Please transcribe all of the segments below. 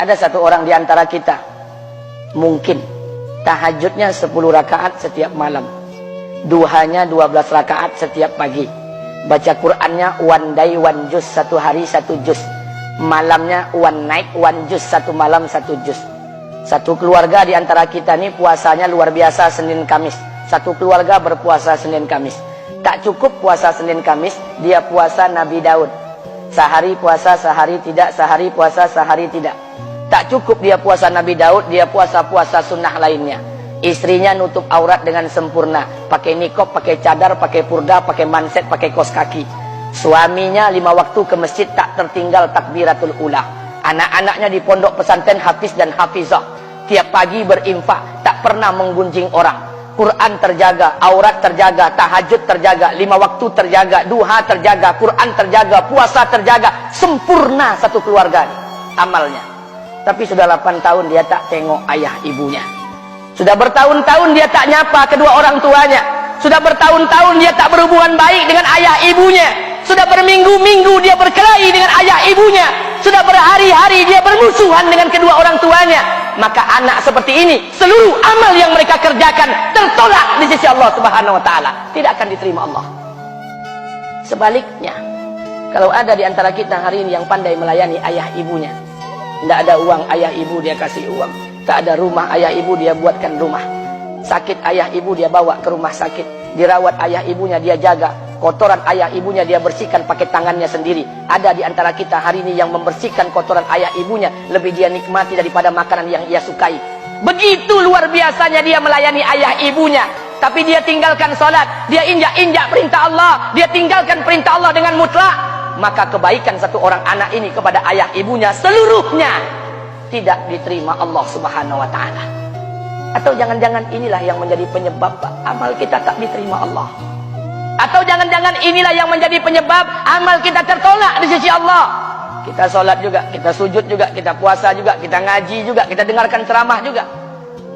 Ada satu orang di antara kita, mungkin tahajudnya 10 rakaat setiap malam, duhanya 12 rakaat setiap pagi, baca Qur'annya one day one juz, satu hari satu juz, malamnya one night one juz, satu malam satu juz. Satu keluarga di antara kita ini puasanya luar biasa Senin Kamis. Satu keluarga berpuasa Senin Kamis. Tak cukup puasa Senin Kamis, dia puasa Nabi Daud. Sehari puasa, sehari tidak, sehari puasa, sehari tidak. Tak cukup dia puasa Nabi Daud, dia puasa-puasa sunnah lainnya. Istrinya nutup aurat dengan sempurna, pakai nikob, pakai cadar, pakai purda, pakai manset, pakai kos kaki. Suaminya 5 waktu ke masjid tak tertinggal takbiratul ula. Anak-anaknya di pondok pesantren hafiz dan hafizah. Tiap pagi berinfak, tak pernah menggunjing orang. Quran terjaga, aurat terjaga, tahajud terjaga, 5 waktu terjaga, duha terjaga, Quran terjaga, puasa terjaga. Sempurna satu keluarga amalnya. Tapi sudah 8 tahun dia tak tengok ayah ibunya. Sudah bertahun-tahun dia tak nyapa kedua orang tuanya. Sudah bertahun-tahun dia tak berhubungan baik dengan ayah ibunya. Sudah berminggu-minggu dia berkelahi dengan ayah ibunya. Sudah berhari-hari dia bermusuhan dengan kedua orang tuanya. Maka anak seperti ini, seluruh amal yang mereka kerjakan tertolak di sisi Allah Subhanahu wa taala, tidak akan diterima Allah. Sebaliknya, kalau ada di antara kita hari ini yang pandai melayani ayah ibunya, tidak ada uang ayah ibu dia kasih uang, tak ada rumah ayah ibu dia buatkan rumah, sakit ayah ibu dia bawa ke rumah sakit, dirawat ayah ibunya dia jaga, kotoran ayah ibunya dia bersihkan pakai tangannya sendiri. Ada di antara kita hari ini yang membersihkan kotoran ayah ibunya lebih dia nikmati daripada makanan yang ia sukai. Begitu luar biasanya dia melayani ayah ibunya. Tapi dia tinggalkan sholat, dia injak-injak perintah Allah, dia tinggalkan perintah Allah dengan mutlak. Maka kebaikan satu orang anak ini kepada ayah ibunya seluruhnya tidak diterima Allah Subhanahu wa taala. Atau jangan-jangan inilah yang menjadi penyebab amal kita tak diterima Allah. Atau jangan-jangan inilah yang menjadi penyebab amal kita tertolak di sisi Allah. Kita sholat juga, kita sujud juga, kita puasa juga, kita ngaji juga, kita dengarkan ceramah juga.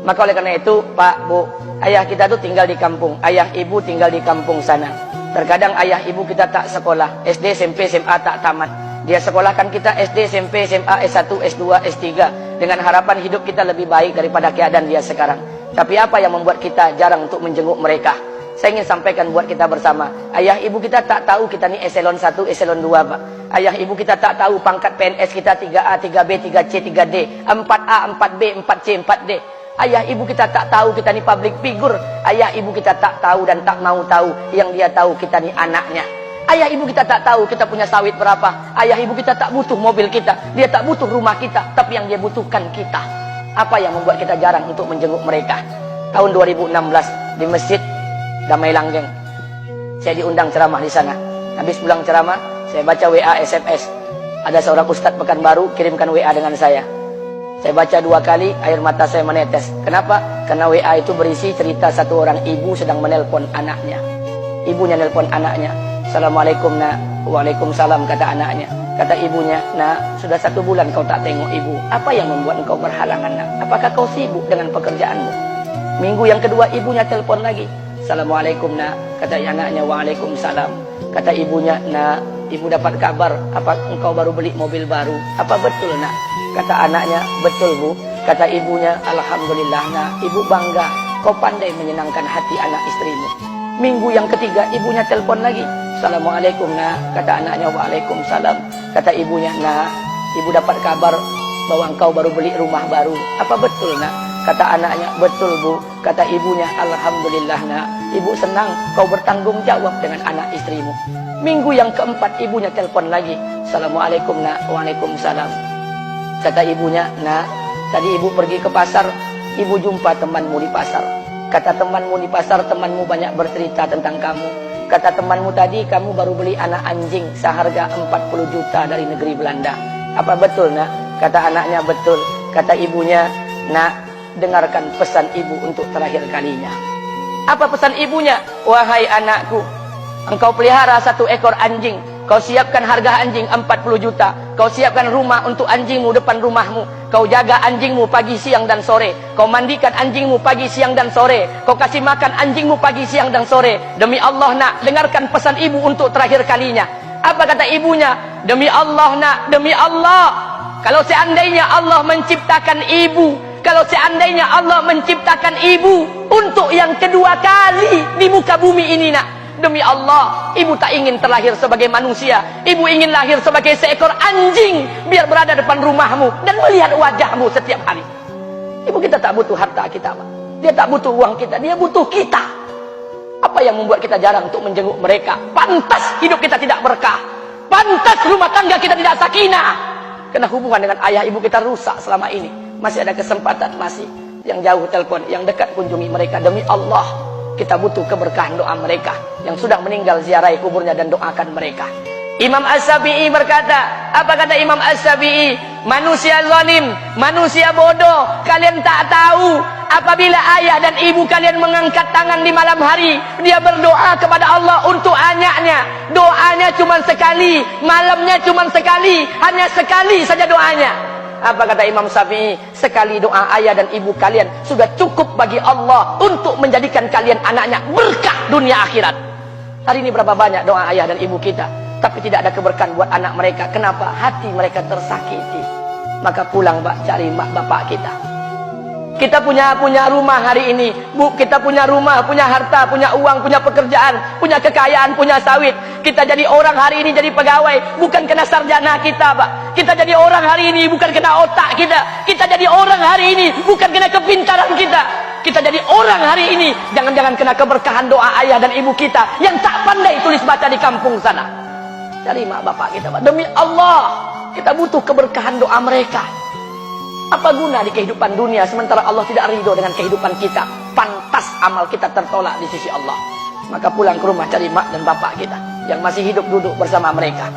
Maka oleh karena itu, Pak, Bu, ayah kita tuh tinggal di kampung, ayah ibu tinggal di kampung sana. Terkadang ayah ibu kita tak sekolah, SD, SMP, SMA tak tamat. Dia sekolahkan kita SD, SMP, SMA, S1, S2, S3 dengan harapan hidup kita lebih baik daripada keadaan dia sekarang. Tapi apa yang membuat kita jarang untuk menjenguk mereka? Saya ingin sampaikan buat kita bersama. Ayah ibu kita tak tahu kita ni eselon 1, eselon 2, Pak. Ayah ibu kita tak tahu pangkat PNS kita 3A, 3B, 3C, 3D, 4A, 4B, 4C, 4D. Ayah ibu kita tak tahu kita ni public figure. Ayah ibu kita tak tahu dan tak mau tahu. Yang dia tahu kita ni anaknya. Ayah ibu kita tak tahu kita punya sawit berapa. Ayah ibu kita tak butuh mobil kita. Dia tak butuh rumah kita. Tapi yang dia butuhkan kita. Apa yang membuat kita jarang untuk menjenguk mereka? Tahun 2016 di Masjid Damai Langgeng, saya diundang ceramah di sana. Habis pulang ceramah, saya baca WA SMS. Ada seorang ustadz Pekanbaru kirimkan WA dengan saya. Saya baca 2 kali, air mata saya menetes. Kenapa? Karena WA itu berisi cerita satu orang ibu sedang menelpon anaknya. Ibunya nelpon anaknya. Assalamualaikum nak. Waalaikumsalam, kata anaknya. Kata ibunya, nak, sudah 1 bulan kau tak tengok ibu. Apa yang membuat engkau berhalangan, nak? Apakah kau sibuk dengan pekerjaanmu? Minggu yang kedua ibunya telepon lagi. Assalamualaikum nak, kata anaknya. Waalaikumsalam. Kata ibunya, nak, ibu dapat kabar apa engkau baru beli mobil baru. Apa betul nak? Kata anaknya, betul bu. Kata ibunya, alhamdulillah nak, ibu bangga. Kau pandai menyenangkan hati anak istrimu. Minggu yang ketiga ibunya telepon lagi. Assalamualaikum nak, kata anaknya. Waalaikumsalam. Kata ibunya, nak, ibu dapat kabar bahwa engkau baru beli rumah baru. Apa betul nak? Kata anaknya, betul bu. Kata ibunya, alhamdulillah nak, ibu senang kau bertanggung jawab dengan anak istrimu. Minggu yang keempat ibunya telepon lagi. Assalamualaikum nak. Waalaikumsalam. Kata ibunya, nak, tadi ibu pergi ke pasar, ibu jumpa temanmu di pasar. Kata temanmu di pasar, temanmu banyak bercerita tentang kamu. Kata temanmu tadi, kamu baru beli anak anjing seharga 40 juta dari negeri Belanda. Apa betul nak? Kata anaknya, betul. Kata ibunya, nak, dengarkan pesan ibu untuk terakhir kalinya. Apa pesan ibunya? Wahai anakku, engkau pelihara 1 ekor anjing. Kau siapkan harga anjing 40 juta. Kau siapkan rumah untuk anjingmu depan rumahmu. Kau jaga anjingmu pagi, siang, dan sore. Kau mandikan anjingmu pagi, siang, dan sore. Kau kasih makan anjingmu pagi, siang, dan sore. Demi Allah nak, dengarkan pesan ibu untuk terakhir kalinya. Apa kata ibunya? Demi Allah nak, demi Allah, Kalau seandainya Allah menciptakan ibu, kalau seandainya Allah menciptakan ibu untuk yang kedua kali di muka bumi ini, nak, demi Allah, ibu tak ingin terlahir sebagai manusia. Ibu ingin lahir sebagai seekor anjing, biar berada depan rumahmu dan melihat wajahmu setiap hari. Ibu kita tak butuh harta kita, Pak. Dia tak butuh uang kita, dia butuh kita. Apa yang membuat kita jarang untuk menjenguk mereka? Pantas hidup kita tidak berkah, pantas rumah tangga kita tidak sakinah, karena hubungan dengan ayah ibu kita rusak selama ini. Masih ada kesempatan, masih yang jauh telepon, yang dekat kunjungi mereka. Demi Allah, kita butuh keberkahan doa mereka. Yang sudah meninggal, ziarahi kuburnya dan doakan mereka. Imam As-Syafi'i berkata, apa kata Imam As-Syafi'i? Manusia zalim, manusia bodoh, kalian tak tahu apabila ayah dan ibu kalian mengangkat tangan di malam hari, dia berdoa kepada Allah untuk anaknya. Doanya cuma sekali, malamnya cuma sekali, hanya sekali saja doanya. Apa kata Imam Syafi'i? Sekali doa ayah dan ibu kalian sudah cukup bagi Allah untuk menjadikan kalian anaknya berkah dunia akhirat. Hari ini berapa banyak doa ayah dan ibu kita, tapi tidak ada keberkahan buat anak mereka. Kenapa? Hati mereka tersakiti. Maka pulang, Pak, cari mak bapak kita. Kita punya rumah hari ini, Bu, kita punya rumah, punya harta, punya uang, punya pekerjaan, punya kekayaan, punya sawit. Kita jadi orang hari ini, jadi pegawai, bukan kena sarjana kita, Pak. Kita jadi orang hari ini bukan kena otak kita. Kita jadi orang hari ini bukan kena kepintaran kita. Kita jadi orang hari ini jangan-jangan kena keberkahan doa ayah dan ibu kita yang tak pandai tulis baca di kampung sana. Cari mak bapak kita, Pak. Demi Allah, kita butuh keberkahan doa mereka. Apa guna di kehidupan dunia sementara Allah tidak ridho dengan kehidupan kita? Pantas amal kita tertolak di sisi Allah. Maka pulang ke rumah, cari mak dan bapak kita yang masih hidup, duduk bersama mereka.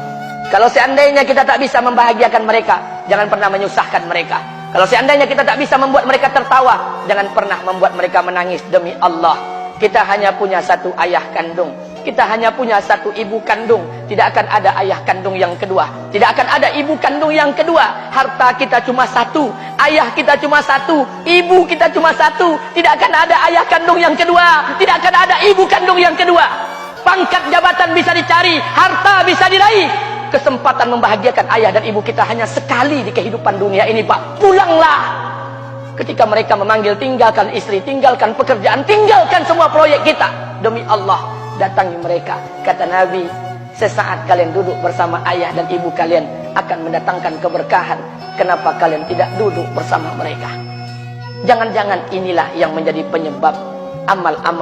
Kalau seandainya kita tak bisa membahagiakan mereka, jangan pernah menyusahkan mereka. Kalau seandainya kita tak bisa membuat mereka tertawa, jangan pernah membuat mereka menangis. Demi Allah, kita hanya punya satu ayah kandung, kita hanya punya satu ibu kandung. Tidak akan ada ayah kandung yang kedua, tidak akan ada ibu kandung yang kedua. Harta kita cuma satu, ayah kita cuma satu, ibu kita cuma satu. Tidak akan ada ayah kandung yang kedua, tidak akan ada ibu kandung yang kedua. Pangkat jabatan bisa dicari, harta bisa diraih, kesempatan membahagiakan ayah dan ibu kita hanya sekali di kehidupan dunia ini, Pak. Pulanglah. Ketika mereka memanggil, tinggalkan istri, tinggalkan pekerjaan, tinggalkan semua proyek kita. Demi Allah, datangi mereka. Kata Nabi, sesaat kalian duduk bersama ayah dan ibu kalian akan mendatangkan keberkahan. Kenapa kalian tidak duduk bersama mereka? Jangan-jangan inilah yang menjadi penyebab amal-amal